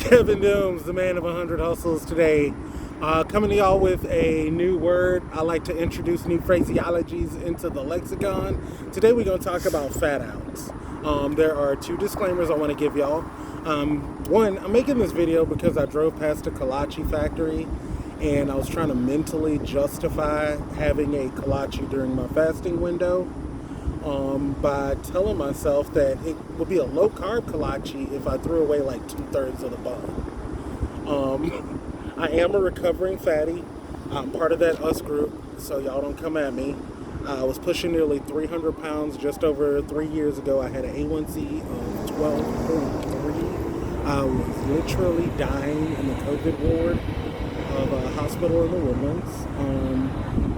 Kevin Dooms, the man of 100 hustles today. Coming to y'all with a new word. I like to introduce new phraseologies into the lexicon. Today we're going to talk about fat outs. There are two disclaimers I want to give y'all. One, I'm making this video because I drove past a kolache factory and I was trying to mentally justify having a kolache during my fasting window. By telling myself that it would be a low-carb kolache if I threw away like 2/3 of the bun. I am a recovering fatty. I'm part of that US group, so y'all don't come at me. I was pushing nearly 300 pounds just over 3 years ago. I had an A1C of 12.3. I was literally dying in the COVID ward of a hospital in the Woodlands.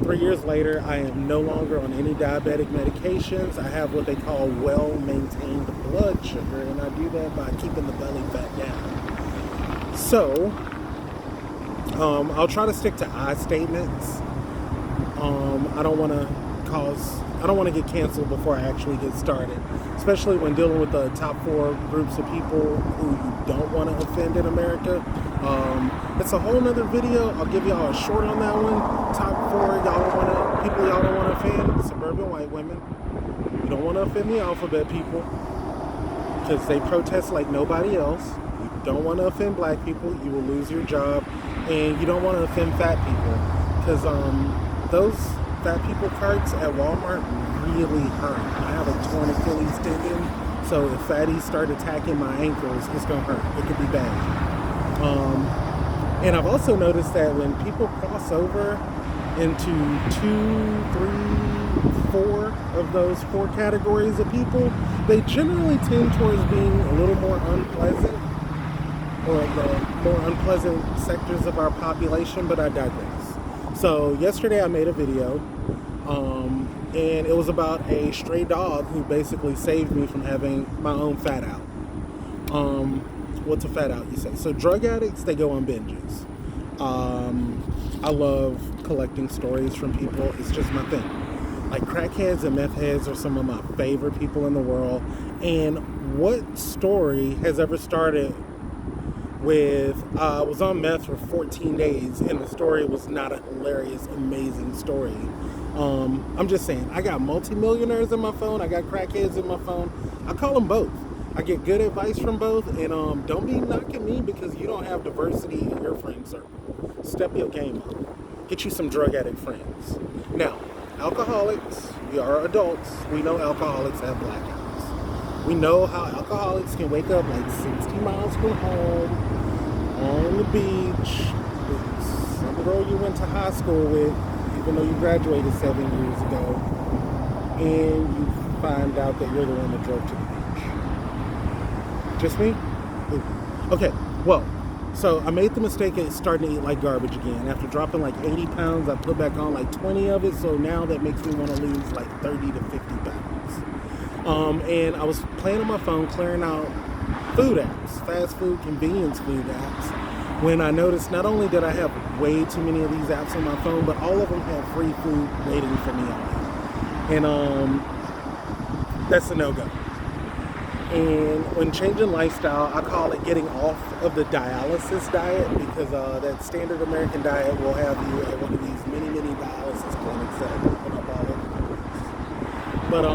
3 years later, I am no longer on any diabetic medications. I have what they call well-maintained blood sugar, and I do that by keeping the belly fat down. So, I'll try to stick to I statements. I don't want to get canceled before I actually get started, especially when dealing with the top 4 groups of people who you don't want to offend in America. It's a whole nother video. I'll give y'all a short on that one. Top 4 people y'all don't want to offend: suburban white women. You don't want to offend the alphabet people because they protest like nobody else. You don't want to offend black people. You will lose your job. And you don't want to offend fat people because those fat people carts at Walmart really hurt. I have a torn Achilles tendon, so if fatties start attacking my ankles, it's going to hurt. It could be bad. And I've also noticed that when people cross over into 2, 3, 4 of those 4 categories of people, they generally tend towards being a little more unpleasant, or the more unpleasant sectors of our population, but I digress. So yesterday I made a video, and it was about a stray dog who basically saved me from having my own fat out. What's a fat out, you say? So drug addicts, they go on binges. I love collecting stories from people. It's just my thing. Like crackheads and meth heads are some of my favorite people in the world. And what story has ever started with, I was on meth for 14 days and the story was not a hilarious, amazing story. I'm just saying, I got multimillionaires in my phone, I got crackheads in my phone. I call them both. I get good advice from both, and don't be knocking me because you don't have diversity in your friend circle. Step your game up. Get you some drug addict friends. Now, alcoholics, we are adults. We know alcoholics have blackouts. We know how alcoholics can wake up like 60 miles from home, on the beach, with some girl you went to high school with, even though you graduated 7 years ago, and you find out that you're the one that drove to the beach. Just me? Ooh. Okay, well, so I made the mistake of starting to eat like garbage again. After dropping like 80 pounds, I put back on like 20 of it, so now that makes me want to lose like 30 to 50 pounds. And I was playing on my phone, clearing out food apps, fast food, convenience food apps, when I noticed not only did I have way too many of these apps on my phone, but all of them had free food waiting for me on it. And that's a no-go. And when changing lifestyle, I call it getting off of the dialysis diet, because that standard American diet will have you at one of these many dialysis clinics that open up all over. But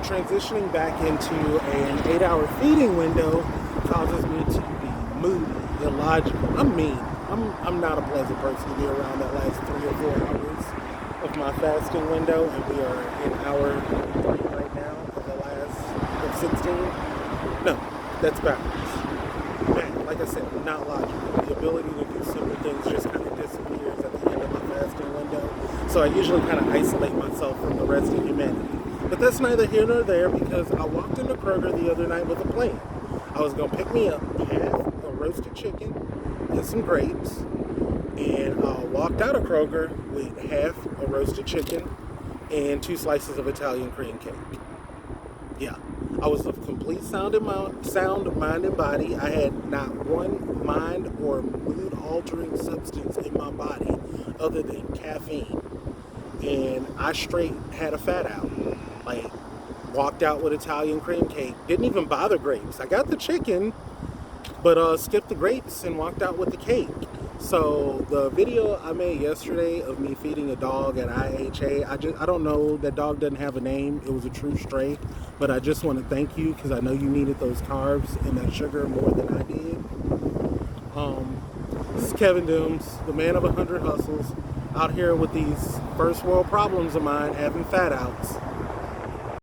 transitioning back into an 8-hour feeding window causes me to be moody, illogical. I'm mean. I'm not a pleasant person to be around that last 3 or 4 hours of my fasting window, and we are in hour 3 right now of the last of 16. No, that's backwards. Man, like I said, not logical. The ability to do simple things just kind of disappears at the end of my fasting window. So I usually kind of isolate myself from the rest of humanity. But that's neither here nor there, because I walked into Kroger the other night with a plan. I was going to pick me up half a roasted chicken and some grapes, and I walked out of Kroger with half a roasted chicken and 2 slices of Italian cream cake. Yeah, I was of complete sound mind and body. I had not one mind or mood-altering substance in my body other than caffeine. And I straight had a fat out. Like, walked out with Italian cream cake. Didn't even bother grapes. I got the chicken, but skipped the grapes and walked out with the cake. So the video I made yesterday of me feeding a dog at IHA, I don't know, that dog doesn't have a name. It was a true stray, but I just want to thank you because I know you needed those carbs and that sugar more than I did. This is Kevin Dooms, the man of 100 hustles, out here with these first world problems of mine, having fat outs.